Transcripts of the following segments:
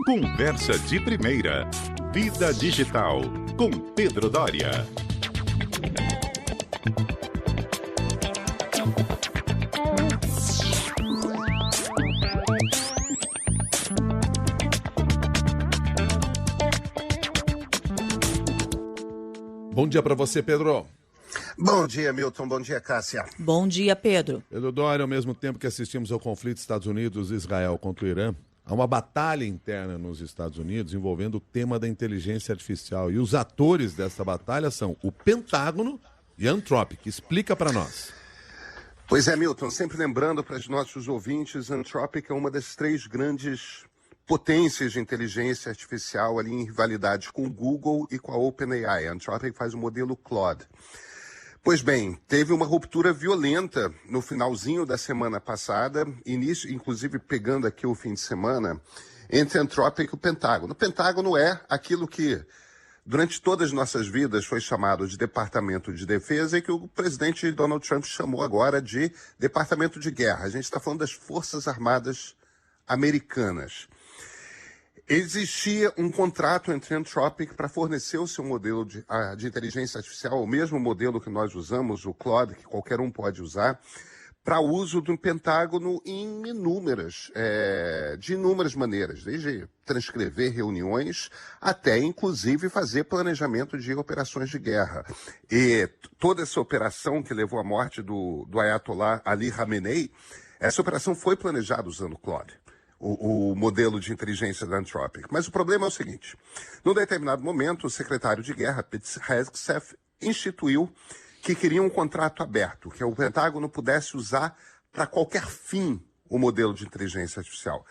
Conversa de primeira. Vida Digital. Com Pedro Doria. Bom dia para você, Pedro. Bom dia, Milton. Bom dia, Cássia. Bom dia, Pedro. Pedro Doria, ao mesmo tempo que assistimos ao conflito Estados Unidos e Israel contra o Irã, há uma batalha interna nos Estados Unidos envolvendo o tema da inteligência artificial. E os atores dessa batalha são o Pentágono e a Anthropic. Explica para nós. Pois é, Milton. Sempre lembrando para os nossos ouvintes, a Anthropic é uma das três grandes potências de inteligência artificial ali em rivalidade com o Google e com a OpenAI. A Anthropic faz o modelo Claude. Pois bem, teve uma ruptura violenta no finalzinho da semana passada, início, inclusive pegando aqui o fim de semana, entre a Anthropic e o Pentágono. O Pentágono é aquilo que, durante todas as nossas vidas, foi chamado de Departamento de Defesa e que o presidente Donald Trump chamou agora de Departamento de Guerra. A gente está falando das Forças Armadas Americanas. Existia um contrato entre a Anthropic para fornecer o seu modelo de inteligência artificial, o mesmo modelo que nós usamos, o Claude, que qualquer um pode usar, para uso do Pentágono de inúmeras maneiras, desde transcrever reuniões até, inclusive, fazer planejamento de operações de guerra. E toda essa operação que levou à morte do Ayatollah Ali Khamenei, essa operação foi planejada usando o Claude. O modelo de inteligência da Anthropic. Mas o problema é o seguinte. Num determinado momento, o secretário de guerra, Pete Hegseth, instituiu que queria um contrato aberto, que o Pentágono pudesse usar para qualquer fim o modelo de inteligência artificial.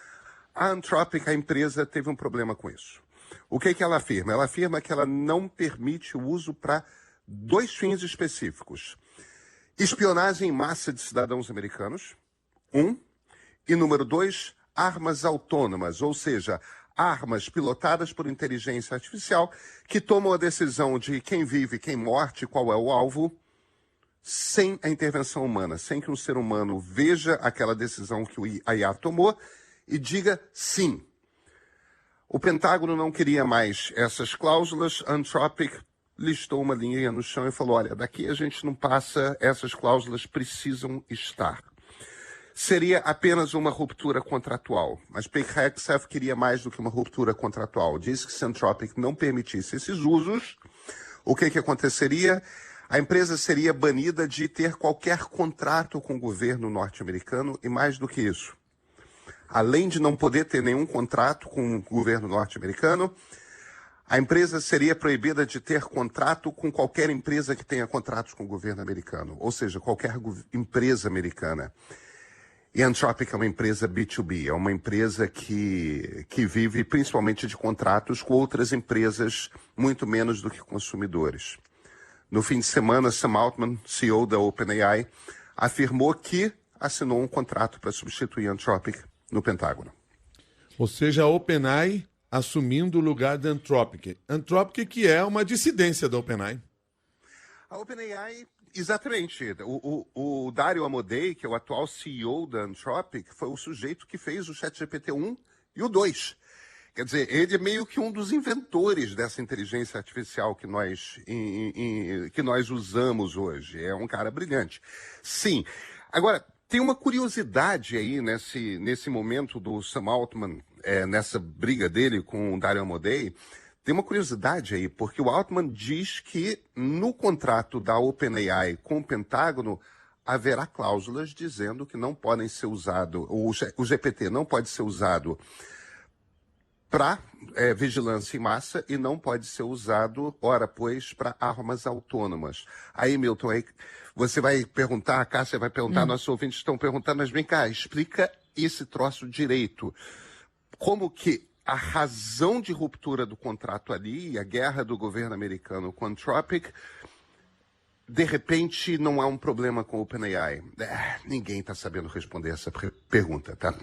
A Anthropic, a empresa, teve um problema com isso. O que ela afirma? Ela afirma que ela não permite o uso para dois fins específicos. Espionagem em massa de cidadãos americanos, e número 2, armas autônomas, ou seja, armas pilotadas por inteligência artificial que tomam a decisão de quem vive, quem morre, qual é o alvo, sem a intervenção humana, sem que um ser humano veja aquela decisão que a IA tomou e diga sim. O Pentágono não queria mais essas cláusulas, a Anthropic listou uma linha no chão e falou, olha, daqui a gente não passa, essas cláusulas precisam estar. Seria apenas uma ruptura contratual. Mas Pete Hegseth queria mais do que uma ruptura contratual. Disse que se a Anthropic não permitisse esses usos, o que aconteceria? A empresa seria banida de ter qualquer contrato com o governo norte-americano e mais do que isso. Além de não poder ter nenhum contrato com o governo norte-americano, a empresa seria proibida de ter contrato com qualquer empresa que tenha contratos com o governo americano, ou seja, qualquer empresa americana. E a Anthropic é uma empresa B2B, é uma empresa que vive principalmente de contratos com outras empresas, muito menos do que consumidores. No fim de semana, Sam Altman, CEO da OpenAI, afirmou que assinou um contrato para substituir a Anthropic no Pentágono. Ou seja, a OpenAI assumindo o lugar da Anthropic. Anthropic que é uma dissidência da OpenAI. A OpenAI... Exatamente. O Dario Amodei, que é o atual CEO da Anthropic, foi o sujeito que fez o ChatGPT-1 e o 2. Quer dizer, ele é meio que um dos inventores dessa inteligência artificial que nós usamos hoje. É um cara brilhante. Sim. Agora, tem uma curiosidade aí nesse momento do Sam Altman, nessa briga dele com o Dario Amodei. Tem uma curiosidade aí, porque o Altman diz que no contrato da OpenAI com o Pentágono haverá cláusulas dizendo que não podem ser usado, o GPT não pode ser usado para vigilância em massa e não pode ser usado, ora pois, para armas autônomas. Aí, Milton, aí você vai perguntar, a Cássia vai perguntar, nossos ouvintes estão perguntando, mas vem cá, explica esse troço direito. Como que a razão de ruptura do contrato ali, a guerra do governo americano com a Anthropic, de repente não há um problema com o OpenAI? Ninguém está sabendo responder essa pergunta, tá?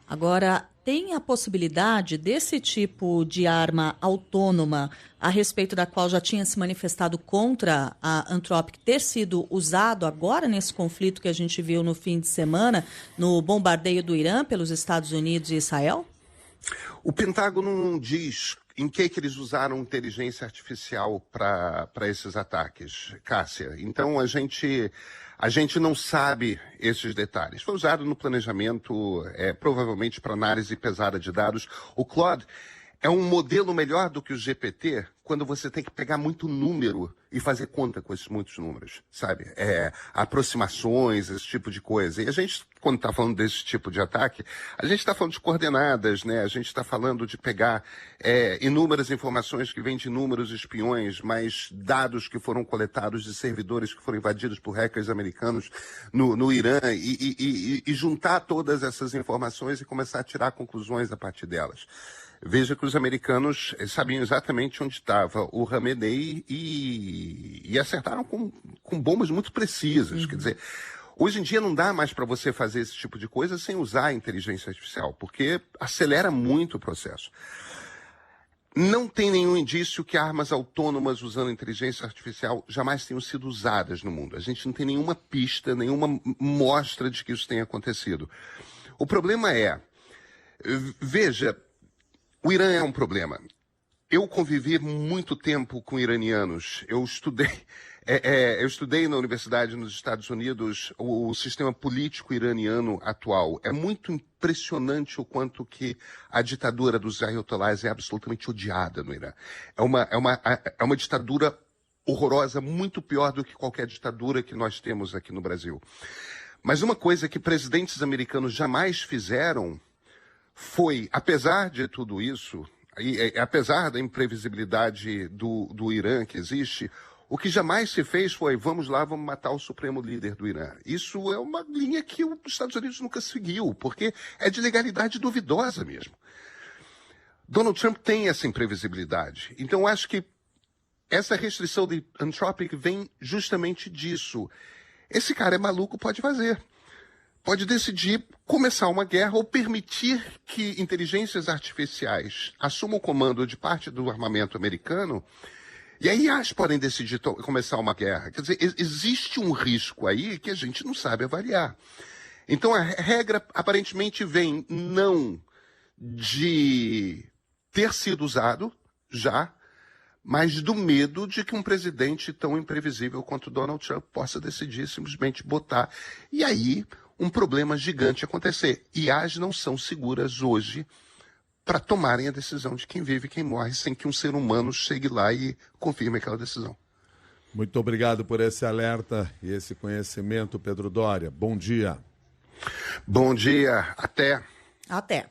Agora, tem a possibilidade desse tipo de arma autônoma, a respeito da qual já tinha se manifestado contra a Anthropic, ter sido usado agora nesse conflito que a gente viu no fim de semana, no bombardeio do Irã pelos Estados Unidos e Israel? O Pentágono não diz em que eles usaram inteligência artificial para esses ataques, Cássia. Então a gente não sabe esses detalhes. Foi usado no planejamento, provavelmente para análise pesada de dados. O Claude é um modelo melhor do que o GPT quando você tem que pegar muito número e fazer conta com esses muitos números, sabe? Aproximações, esse tipo de coisa. E a gente, quando está falando desse tipo de ataque, a gente está falando de coordenadas, né? A gente está falando de pegar inúmeras informações que vêm de inúmeros espiões, mais dados que foram coletados de servidores que foram invadidos por hackers americanos no Irã e juntar todas essas informações e começar a tirar conclusões a partir delas. Veja que os americanos sabiam exatamente onde estava o Khamenei e acertaram com bombas muito precisas. Quer dizer, hoje em dia não dá mais para você fazer esse tipo de coisa sem usar a inteligência artificial, porque acelera muito o processo. Não tem nenhum indício que armas autônomas usando inteligência artificial jamais tenham sido usadas no mundo. A gente não tem nenhuma pista, nenhuma mostra de que isso tenha acontecido. O problema veja, o Irã é um problema. Eu convivi muito tempo com iranianos. Eu estudei na universidade nos Estados Unidos o sistema político iraniano atual. É muito impressionante o quanto que a ditadura dos ayatollahs é absolutamente odiada no Irã. É uma ditadura horrorosa, muito pior do que qualquer ditadura que nós temos aqui no Brasil. Mas uma coisa que presidentes americanos jamais fizeram foi, apesar de tudo isso, apesar da imprevisibilidade do Irã que existe, o que jamais se fez foi, vamos lá, vamos matar o supremo líder do Irã. Isso é uma linha que os Estados Unidos nunca seguiu, porque é de legalidade duvidosa mesmo. Donald Trump tem essa imprevisibilidade. Então, acho que essa restrição de Anthropic vem justamente disso. Esse cara é maluco, pode fazer. Pode decidir começar uma guerra ou permitir que inteligências artificiais assumam o comando de parte do armamento americano, e aí elas podem decidir começar uma guerra. Quer dizer, existe um risco aí que a gente não sabe avaliar. Então a regra aparentemente vem não de ter sido usado já, mas do medo de que um presidente tão imprevisível quanto Donald Trump possa decidir simplesmente botar. E aí um problema gigante acontecer. IAs não são seguras hoje para tomarem a decisão de quem vive e quem morre, sem que um ser humano chegue lá e confirme aquela decisão. Muito obrigado por esse alerta e esse conhecimento, Pedro Doria. Bom dia. Bom dia. Até. Até.